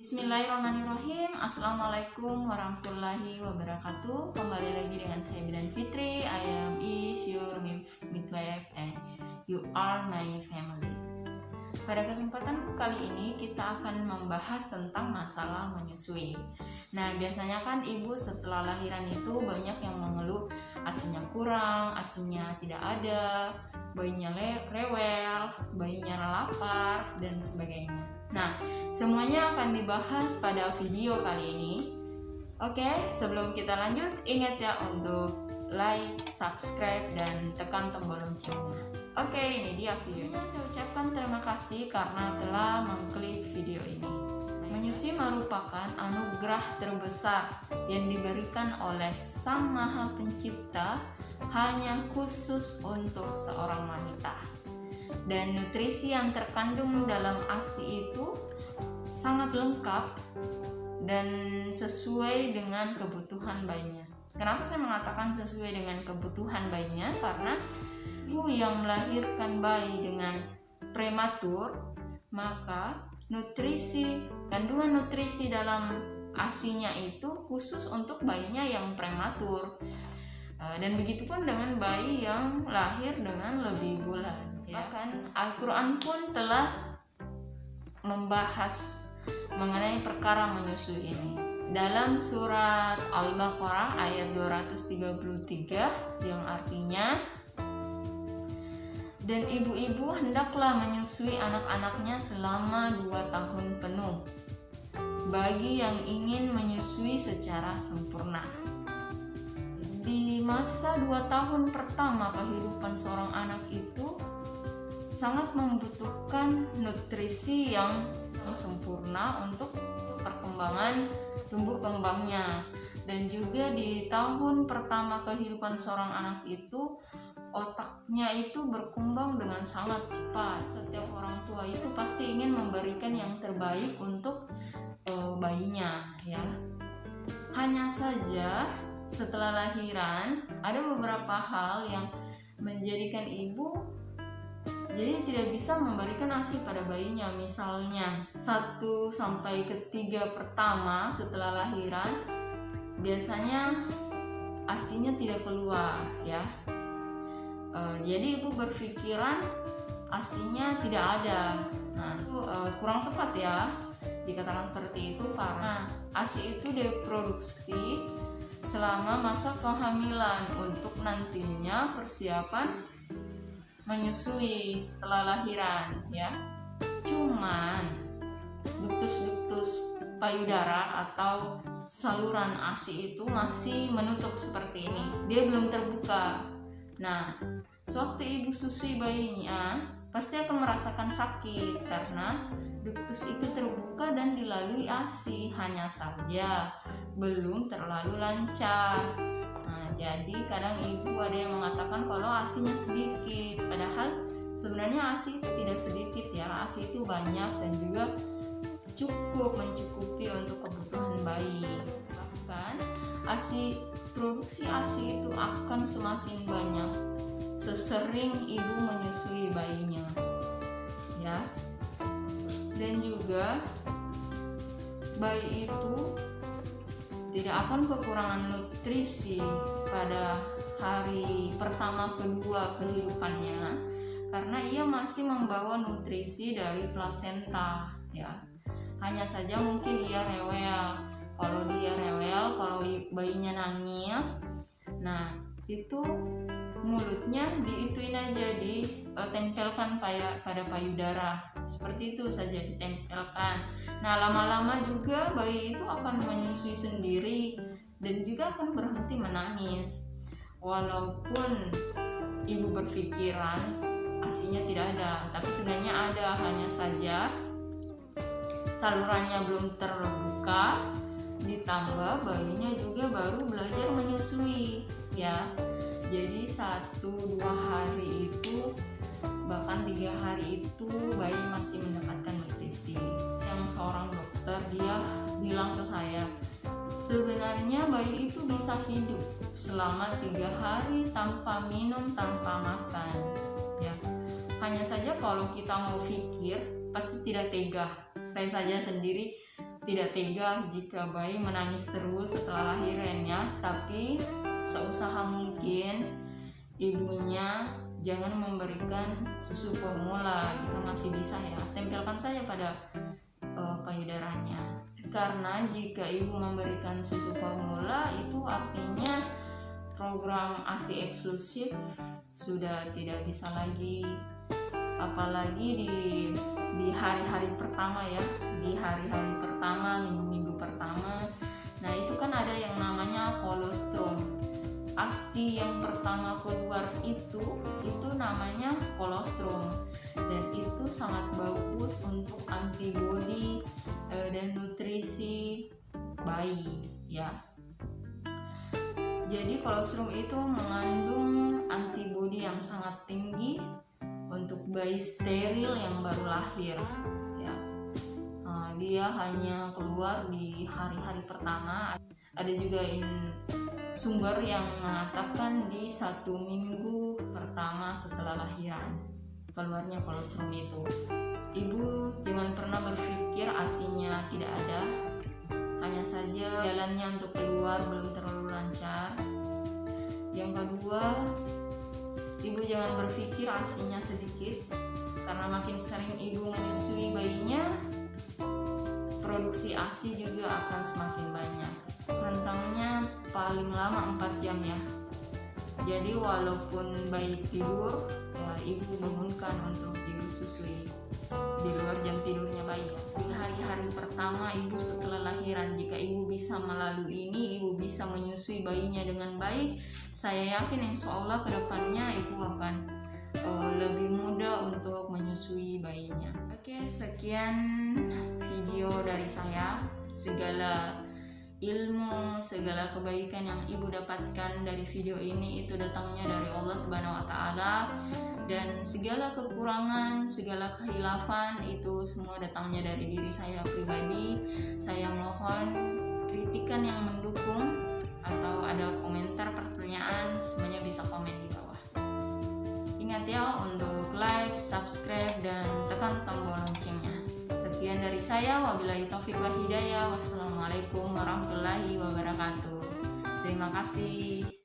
Bismillahirrahmanirrahim. Assalamualaikum warahmatullahi wabarakatuh. Kembali lagi dengan saya Bidan Fitri. I am your midwife and you are my family. Pada kesempatan kali ini kita akan membahas tentang masalah menyusui. Nah, biasanya kan ibu setelah lahiran itu banyak yang mengeluh ASINya kurang, ASINya tidak ada, bayinya rewel, bayinya lapar, dan sebagainya. Nah, semuanya akan dibahas pada video kali ini. Oke, sebelum kita lanjut, ingat ya untuk like, subscribe, dan tekan tombol loncengnya. Oke, ini dia videonya. Saya ucapkan terima kasih karena telah mengklik video ini. Menyusui merupakan anugerah terbesar yang diberikan oleh Sang Maha Pencipta hanya khusus untuk seorang wanita. Dan nutrisi yang terkandung dalam ASI itu sangat lengkap dan sesuai dengan kebutuhan bayinya. Kenapa saya mengatakan sesuai dengan kebutuhan bayinya? Karena ibu yang melahirkan bayi dengan prematur, maka kandungan nutrisi dalam ASINya itu khusus untuk bayinya yang prematur. Dan begitupun dengan bayi yang lahir dengan lebih bulan. Bahkan Al-Quran pun telah membahas mengenai perkara menyusui ini. Dalam surat Al-Baqarah ayat 233 yang artinya, dan ibu-ibu hendaklah menyusui anak-anaknya selama 2 tahun penuh bagi yang ingin menyusui secara sempurna. Di masa 2 tahun pertama kehidupan seorang anak itu sangat membutuhkan nutrisi yang sempurna untuk perkembangan tumbuh kembangnya. Dan juga di tahun pertama kehidupan seorang anak itu otaknya itu berkembang dengan sangat cepat. Setiap orang tua itu pasti ingin memberikan yang terbaik untuk bayinya, ya. Hanya saja setelah lahiran ada beberapa hal yang menjadikan ibu jadi tidak bisa memberikan ASI pada bayinya. Misalnya 1 sampai ke 3 pertama setelah lahiran biasanya ASINya tidak keluar, ya. Jadi ibu berpikiran ASINya tidak ada. Nah, itu kurang tepat ya dikatakan seperti itu, karena ASI itu diproduksi selama masa kehamilan untuk nantinya persiapan menyusui setelah lahiran, ya. Cuman ductus payudara atau saluran ASI itu masih menutup seperti ini, dia belum terbuka. Nah, sewaktu ibu susui bayinya pasti akan merasakan sakit karena ductus itu terbuka dan dilalui ASI, hanya saja belum terlalu lancar. Jadi kadang ibu ada yang mengatakan kalau ASINya sedikit, padahal sebenarnya ASI tidak sedikit ya, ASI itu banyak dan juga cukup mencukupi untuk kebutuhan bayi. Bahkan produksi ASI itu akan semakin banyak sesering ibu menyusui bayinya, ya. Dan juga bayi itu tidak akan kekurangan nutrisi pada hari pertama kedua kehidupannya karena ia masih membawa nutrisi dari plasenta, ya. Hanya saja mungkin ia rewel. Kalau dia rewel, kalau bayinya nangis, nah itu mulutnya diituin aja, ditempelkan pada payudara, seperti itu saja ditempelkan. Nah, lama-lama juga bayi itu akan menyusui sendiri dan juga akan berhenti menangis. Walaupun ibu berpikiran ASINya tidak ada, tapi sebenarnya ada, hanya saja salurannya belum terbuka, ditambah bayinya juga baru belajar menyusui, ya. Jadi 1-2 hari itu, bahkan 3 hari itu bayi masih mendapatkan nutrisi. Yang seorang dokter dia bilang ke saya, sebenarnya bayi itu bisa hidup selama 3 hari tanpa minum, tanpa makan, ya. Hanya saja kalau kita mau pikir pasti tidak tega. Saya saja sendiri tidak tega jika bayi menangis terus setelah lahirannya, tapi seusaha mungkin ibunya jangan memberikan susu formula jika masih bisa ya, tempelkan saja pada payudaranya. Karena jika ibu memberikan susu formula itu artinya program ASI eksklusif sudah tidak bisa lagi, apalagi di hari-hari pertama ya, di hari-hari pertama, minggu-minggu pertama. Nah itu kan ada yang namanya kolostrum. ASI yang pertama keluar itu namanya kolostrum, dan itu sangat bagus untuk antibodi dan nutrisi bayi ya. Jadi kolostrum itu mengandung antibodi yang sangat tinggi untuk bayi steril yang baru lahir ya. Dia hanya keluar di hari-hari pertama. Ada juga sumber yang mengatakan di 1 minggu pertama setelah lahiran keluarnya kolostrum itu. Ibu jangan pernah berpikir ASInya tidak ada, hanya saja jalannya untuk keluar belum terlalu lancar. Yang kedua, ibu jangan berpikir ASInya sedikit, karena makin sering ibu menyusui bayinya, produksi ASI juga akan semakin banyak. Rentangnya paling lama 4 jam ya. Jadi walaupun bayi tidur ya, ibu bangunkan untuk ibu susui di luar jam tidurnya bayi ya. Di hari-hari pertama ibu setelah lahiran, jika ibu bisa melalui ini, ibu bisa menyusui bayinya dengan baik, saya yakin insya Allah kedepannya ibu akan lebih mudah untuk menyusui bayinya. Oke, sekian video dari saya. Segala ilmu, segala kebaikan yang ibu dapatkan dari video ini itu datangnya dari Allah Subhanahu wa Ta'ala, dan segala kekurangan, segala kehilafan itu semua datangnya dari diri saya pribadi. Saya mohon kritikan yang mendukung atau ada komentar pertanyaan, semuanya bisa komen di bawah. Ingat ya untuk like, subscribe, dan tekan tombol loncengnya. Sekian dari saya, wabillahi taufiq wal hidayah. Wassalamualaikum warahmatullahi wabarakatuh. Terima kasih.